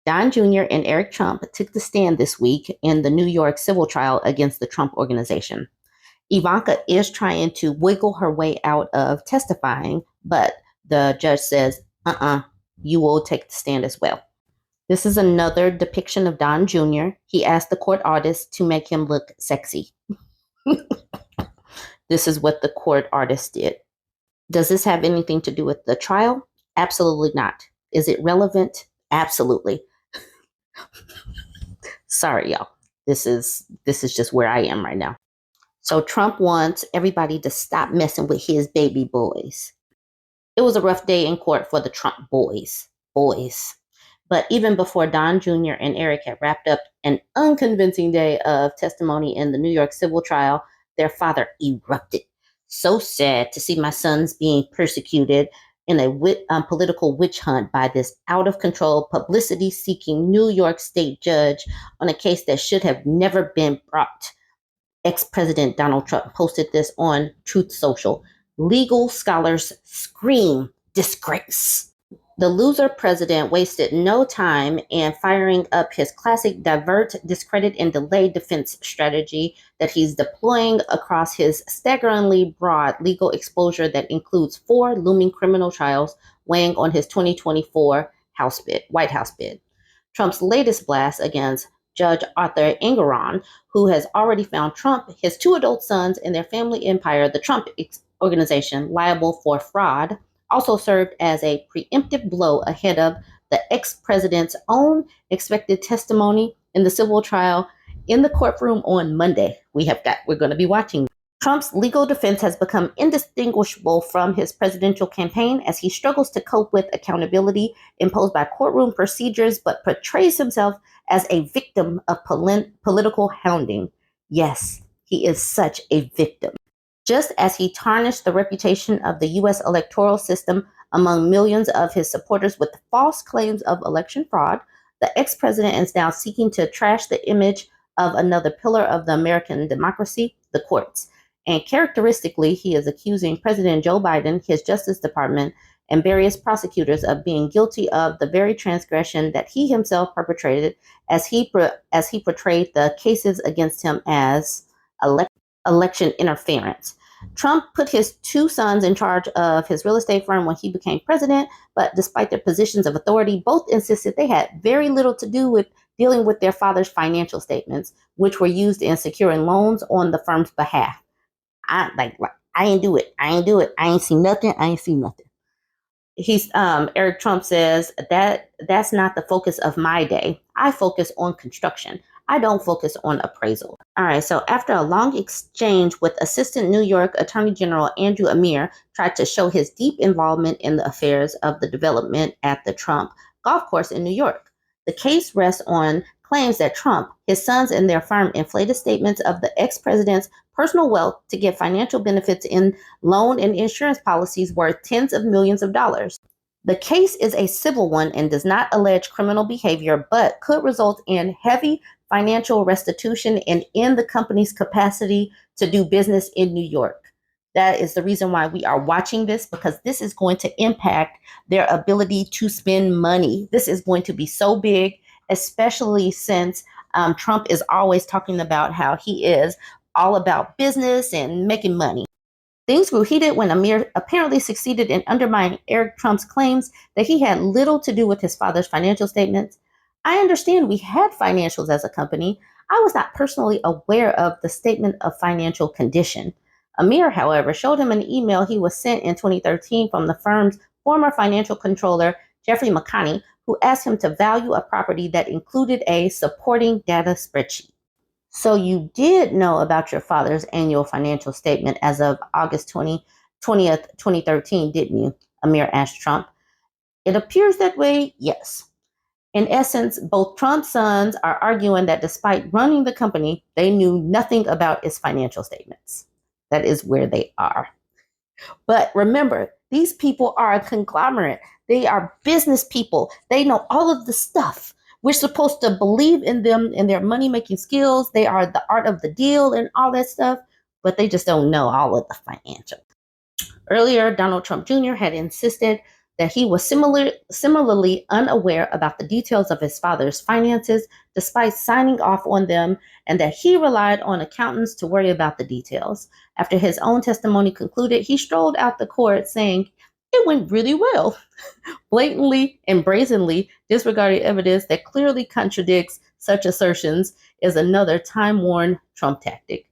Don Jr. and Eric Trump took the stand this week in the New York civil trial against the Trump Organization. Ivanka is trying to wiggle her way out of testifying, but the judge says, you will take the stand as well. This is another depiction of Don Jr. He asked the court artist to make him look sexy. This is what the court artist did. Does this have anything to do with the trial? Absolutely not. Is it relevant? Absolutely. Sorry, y'all. This is just where I am right now. So Trump wants everybody to stop messing with his baby boys. It was a rough day in court for the Trump boys. But even before Don Jr. and Eric had wrapped up an unconvincing day of testimony in the New York civil trial, their father erupted. So sad to see my sons being persecuted in a political witch hunt by this out-of-control, publicity-seeking New York state judge on a case that should have never been brought. Ex-President Donald Trump posted this on Truth Social. Legal scholars scream disgrace. The loser president wasted no time in firing up his classic divert, discredit, and delay defense strategy that he's deploying across his staggeringly broad legal exposure that includes 4 looming criminal trials weighing on his 2024 White House bid. Trump's latest blast against Judge Arthur Engoron, who has already found Trump, his 2 adult sons, and their family empire, the Trump Organization, liable for fraud, also served as a preemptive blow ahead of the ex-president's own expected testimony in the civil trial in the courtroom on Monday. We're going to be watching. Trump's legal defense has become indistinguishable from his presidential campaign as he struggles to cope with accountability imposed by courtroom procedures, but portrays himself as a victim of political hounding. Yes, he is such a victim. Just as he tarnished the reputation of the U.S. electoral system among millions of his supporters with false claims of election fraud, the ex-president is now seeking to trash the image of another pillar of the American democracy, the courts. And characteristically, he is accusing President Joe Biden, his Justice Department, and various prosecutors of being guilty of the very transgression that he himself perpetrated as he portrayed the cases against him as election interference. Trump put his 2 sons in charge of his real estate firm when he became president, but despite their positions of authority, both insisted they had very little to do with dealing with their father's financial statements, which were used in securing loans on the firm's behalf. I ain't do it. I ain't see nothing. Eric Trump says that's not the focus of my day. I focus on construction. I don't focus on appraisal. All right, so after a long exchange with Assistant New York Attorney General Andrew Amir tried to show his deep involvement in the affairs of the development at the Trump golf course in New York, the case rests on claims that Trump, his sons, and their firm inflated statements of the ex-president's personal wealth to get financial benefits in loan and insurance policies worth tens of millions of dollars. The case is a civil one and does not allege criminal behavior, but could result in heavy financial restitution and in the company's capacity to do business in New York. That is the reason why we are watching this, because this is going to impact their ability to spend money. This is going to be so big, especially since Trump is always talking about how he is all about business and making money. Things grew heated when Amir apparently succeeded in undermining Eric Trump's claims that he had little to do with his father's financial statements. I understand we had financials as a company. I was not personally aware of the statement of financial condition. Amir, however, showed him an email he was sent in 2013 from the firm's former financial controller, Jeffrey McConney, who asked him to value a property that included a supporting data spreadsheet. So you did know about your father's annual financial statement as of August 20th, 2013, didn't you? Amir asked Trump. It appears that way, yes. In essence, both Trump's sons are arguing that despite running the company, they knew nothing about its financial statements. That is where they are. But remember, these people are a conglomerate. They are business people. They know all of the stuff. We're supposed to believe in them and their money-making skills. They are the art of the deal and all that stuff, but they just don't know all of the financial. Earlier, Donald Trump Jr. had insisted that he was similarly unaware about the details of his father's finances despite signing off on them, and that he relied on accountants to worry about the details. After his own testimony concluded, he strolled out the court saying, "It went really well," blatantly and brazenly disregarding evidence that clearly contradicts such assertions is another time-worn Trump tactic.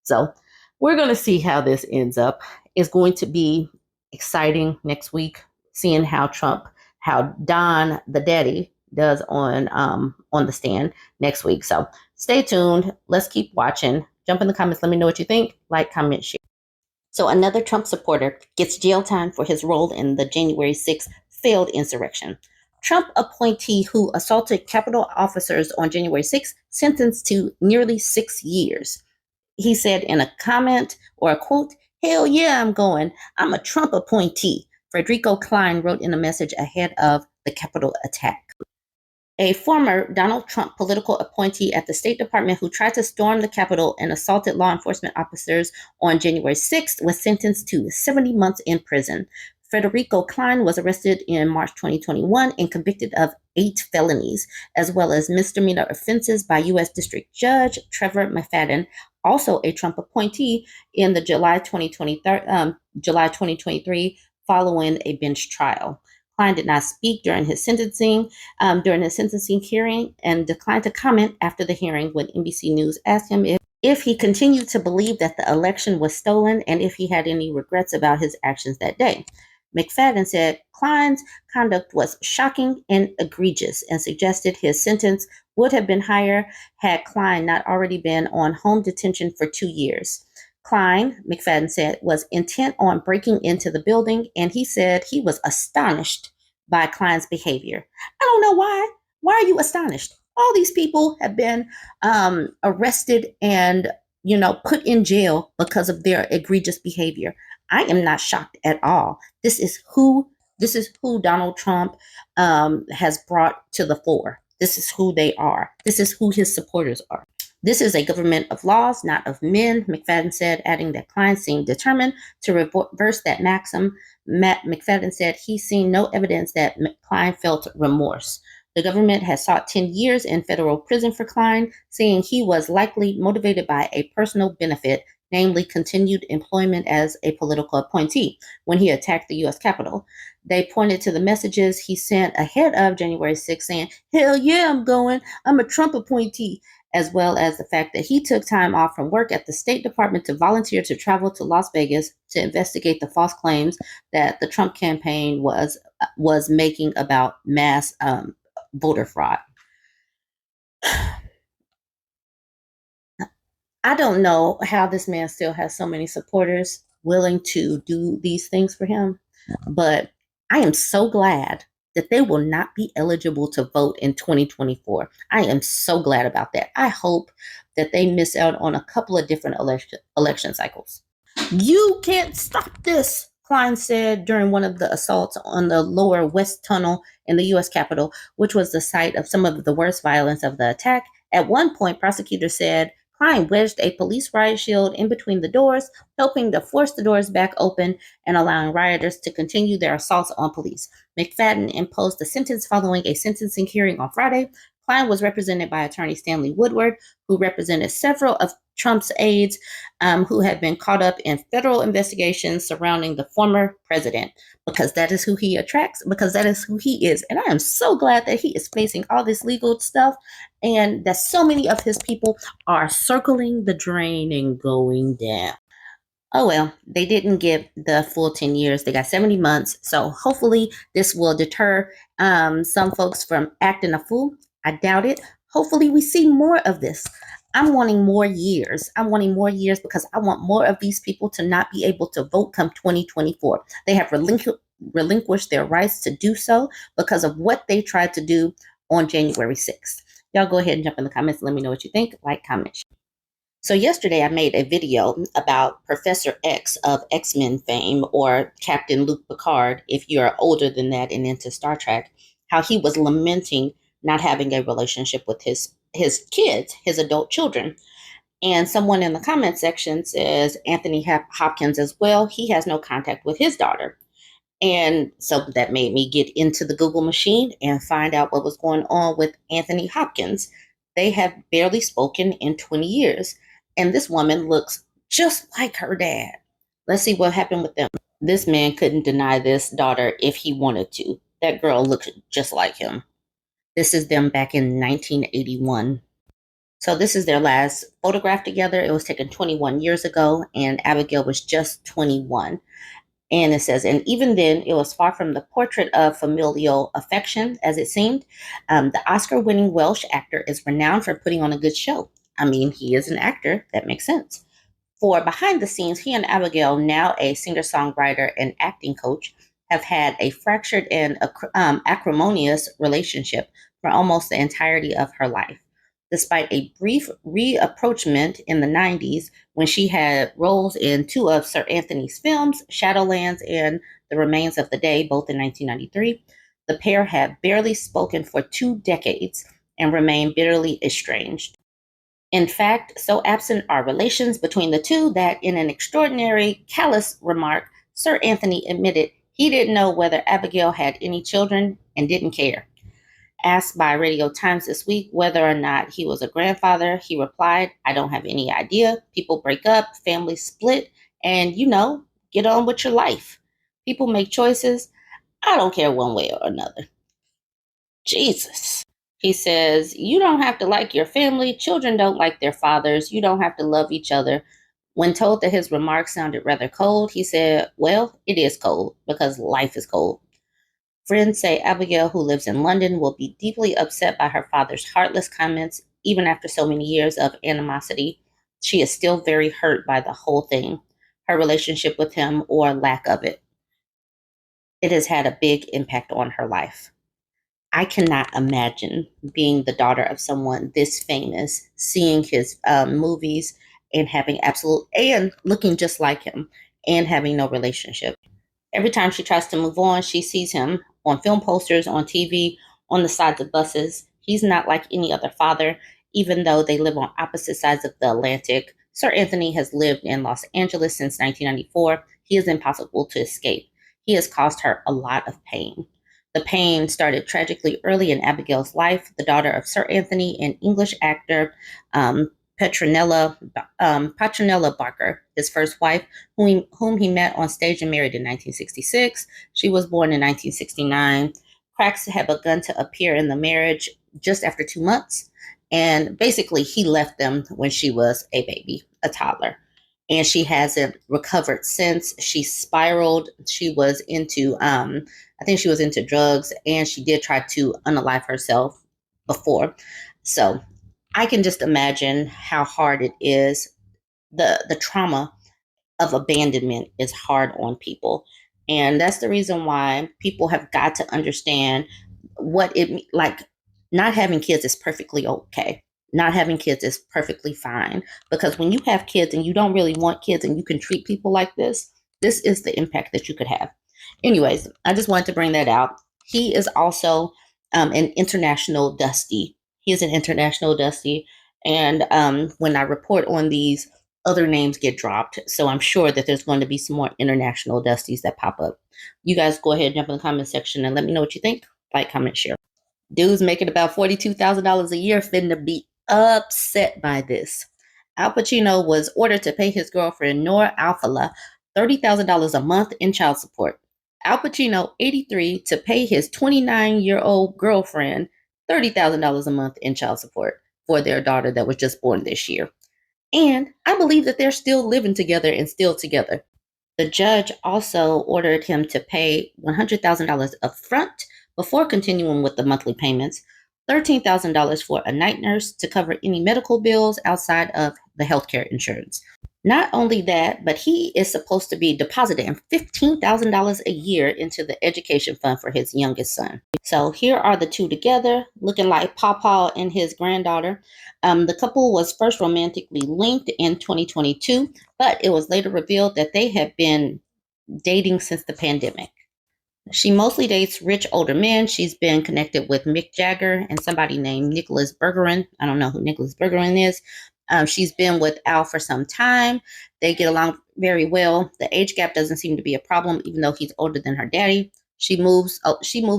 So we're going to see how this ends up. It's going to be exciting next week, seeing how Don the daddy does on the stand next week. So stay tuned. Let's keep watching. Jump in the comments. Let me know what you think. Like, comment, share. So another Trump supporter gets jail time for his role in the January 6th failed insurrection. Trump appointee who assaulted Capitol officers on January 6th sentenced to nearly 6 years. He said in a comment or a quote, "Hell yeah, I'm going. I'm a Trump appointee," Frederico Klein wrote in a message ahead of the Capitol attack. A former Donald Trump political appointee at the State Department who tried to storm the Capitol and assaulted law enforcement officers on January 6th was sentenced to 70 months in prison. Frederico Klein was arrested in March 2021 and convicted of 8 felonies, as well as misdemeanor offenses by U.S. District Judge Trevor McFadden, also a Trump appointee, in the July 2023 following a bench trial. Klein did not speak during his sentencing hearing and declined to comment after the hearing when NBC News asked him if he continued to believe that the election was stolen and if he had any regrets about his actions that day. McFadden said Klein's conduct was shocking and egregious and suggested his sentence would have been higher had Klein not already been on home detention for 2 years. Klein, McFadden said, was intent on breaking into the building, and he said he was astonished by Klein's behavior. I don't know why. Why are you astonished? All these people have been arrested and, put in jail because of their egregious behavior. I am not shocked at all. This is who Donald Trump has brought to the fore. This is who they are. This is who his supporters are. This is a government of laws, not of men, McFadden said, adding that Klein seemed determined to reverse that maxim. McFadden said he's seen no evidence that Klein felt remorse. The government has sought 10 years in federal prison for Klein, saying he was likely motivated by a personal benefit, namely continued employment as a political appointee, when he attacked the U.S. Capitol. They pointed to the messages he sent ahead of January 6th saying, "Hell yeah, I'm going. I'm a Trump appointee," as well as the fact that he took time off from work at the State Department to volunteer to travel to Las Vegas to investigate the false claims that the Trump campaign was making about mass voter fraud. I don't know how this man still has so many supporters willing to do these things for him, but I am so glad that they will not be eligible to vote in 2024. I am so glad about that. I hope that they miss out on a couple of different election cycles. "You can't stop this," Klein said during one of the assaults on the lower West Tunnel in the U.S. Capitol, which was the site of some of the worst violence of the attack. At one point, prosecutors said Klein wedged a police riot shield in between the doors, helping to force the doors back open and allowing rioters to continue their assaults on police. McFadden imposed the sentence following a sentencing hearing on Friday. Klein was represented by attorney Stanley Woodward, who represented several of Trump's aides who have been caught up in federal investigations surrounding the former president, because that is who he attracts, because that is who he is. And I am so glad that he is facing all this legal stuff and that so many of his people are circling the drain and going down. Oh, well, they didn't give the full 10 years. They got 70 months. So hopefully this will deter some folks from acting a fool. I doubt it. Hopefully we see more of this. I'm wanting more years. I'm wanting more years because I want more of these people to not be able to vote come 2024. They have relinquished their rights to do so because of what they tried to do on January 6th. Y'all go ahead and jump in the comments and let me know what you think. Like, comment, share. So yesterday I made a video about Professor X of X-Men fame, or Captain Luke Picard, if you're older than that and into Star Trek, how he was lamenting not having a relationship with his kids, his adult children. And someone in the comment section says Anthony Hopkins as well. He has no contact with his daughter. And so that made me get into the Google machine and find out what was going on with Anthony Hopkins. They have barely spoken in 20 years. And this woman looks just like her dad. Let's see what happened with them. This man couldn't deny this daughter if he wanted to. That girl looked just like him. This is them back in 1981. So this is their last photograph together. It was taken 21 years ago, and Abigail was just 21. And it says, and even then, it was far from the portrait of familial affection as it seemed. The Oscar winning Welsh actor is renowned for putting on a good show. I mean, he is an actor. That makes sense. For behind the scenes, he and Abigail, now a singer-songwriter and acting coach, have had a fractured and acrimonious relationship for almost the entirety of her life. Despite a brief reapproachment in the 90s when she had roles in two of Sir Anthony's films, Shadowlands and The Remains of the Day, both in 1993, the pair have barely spoken for 2 decades and remain bitterly estranged. In fact, so absent are relations between the two that in an extraordinary, callous remark, Sir Anthony admitted he didn't know whether Abigail had any children and didn't care. Asked by Radio Times this week whether or not he was a grandfather, he replied, I don't have any idea. People break up, families split, and, get on with your life. People make choices. I don't care one way or another. Jesus. He says, you don't have to like your family. Children don't like their fathers. You don't have to love each other. When told that his remarks sounded rather cold, he said, well, it is cold because life is cold. Friends say Abigail, who lives in London, will be deeply upset by her father's heartless comments. Even after so many years of animosity, she is still very hurt by the whole thing, her relationship with him or lack of it. It has had a big impact on her life. I cannot imagine being the daughter of someone this famous, seeing his movies and having and looking just like him and having no relationship. Every time she tries to move on, she sees him on film posters, on TV, on the sides of buses. He's not like any other father, even though they live on opposite sides of the Atlantic. Sir Anthony has lived in Los Angeles since 1994. He is impossible to escape. He has caused her a lot of pain. The pain started tragically early in Abigail's life. The daughter of Sir Anthony and English actor Petronella Barker, his first wife, whom he met on stage and married in 1966. She was born in 1969. Cracks had begun to appear in the marriage just after 2 months. And basically, he left them when she was a baby, a toddler. And she hasn't recovered since. She spiraled. She was into, I think she was into drugs, and she did try to unalive herself before. So I can just imagine how hard it is. The trauma of abandonment is hard on people. And that's the reason why people have got to understand what it like. Not having kids is perfectly okay. Not having kids is perfectly fine, because when you have kids and you don't really want kids and you can treat people like this is the impact that you could have. Anyways, I just wanted to bring that out. He is also an international Dusty. He is an international Dusty. And when I report on these, other names get dropped. So I'm sure that there's going to be some more international Dusties that pop up. You guys go ahead and jump in the comment section and let me know what you think. Like, comment, share. Dude's making about $42,000 a year, finna be upset by this. Al Pacino was ordered to pay his girlfriend, Nora Alfala, $30,000 a month in child support. Al Pacino, 83, to pay his 29-year-old girlfriend $30,000 a month in child support for their daughter that was just born this year. And I believe that they're still living together and still together. The judge also ordered him to pay $100,000 upfront before continuing with the monthly payments, $13,000 for a night nurse to cover any medical bills outside of the healthcare insurance. Not only that, but he is supposed to be depositing $15,000 a year into the education fund for his youngest son. So here are the two together, looking like Pawpaw and his granddaughter. The couple was first romantically linked in 2022, but it was later revealed that they had been dating since the pandemic. She mostly dates rich older men. She's been connected with Mick Jagger and somebody named Nicholas Bergeron. I don't know who Nicholas Bergeron is. She's been with Al for some time. They get along very well. The age gap doesn't seem to be a problem, even though he's older than her daddy. She moves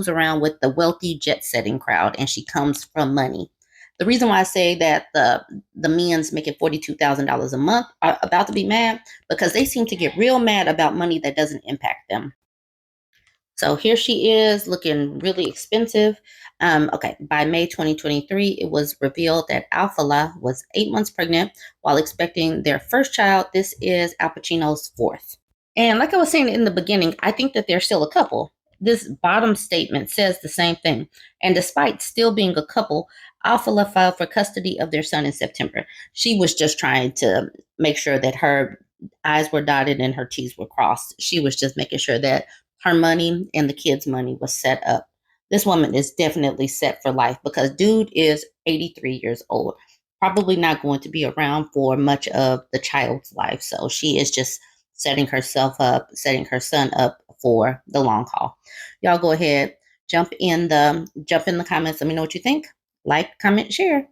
around with the wealthy jet-setting crowd, and she comes from money. The reason why I say that the men's making $42,000 a month are about to be mad, because they seem to get real mad about money that doesn't impact them. So here she is looking really expensive. Okay, by May 2023, it was revealed that Alphala was 8 months pregnant while expecting their first child. This is Al Pacino's fourth. And like I was saying in the beginning, I think that they're still a couple. This bottom statement says the same thing. And despite still being a couple, Alphala filed for custody of their son in September. She was just trying to make sure that her I's were dotted and her T's were crossed. She was just making sure that her money and the kids' money was set up. This woman is definitely set for life, because dude is 83 years old, probably not going to be around for much of the child's life. So she is just setting herself up, setting her son up for the long haul. Y'all go ahead, jump in the comments. Let me know what you think. Like, comment, share.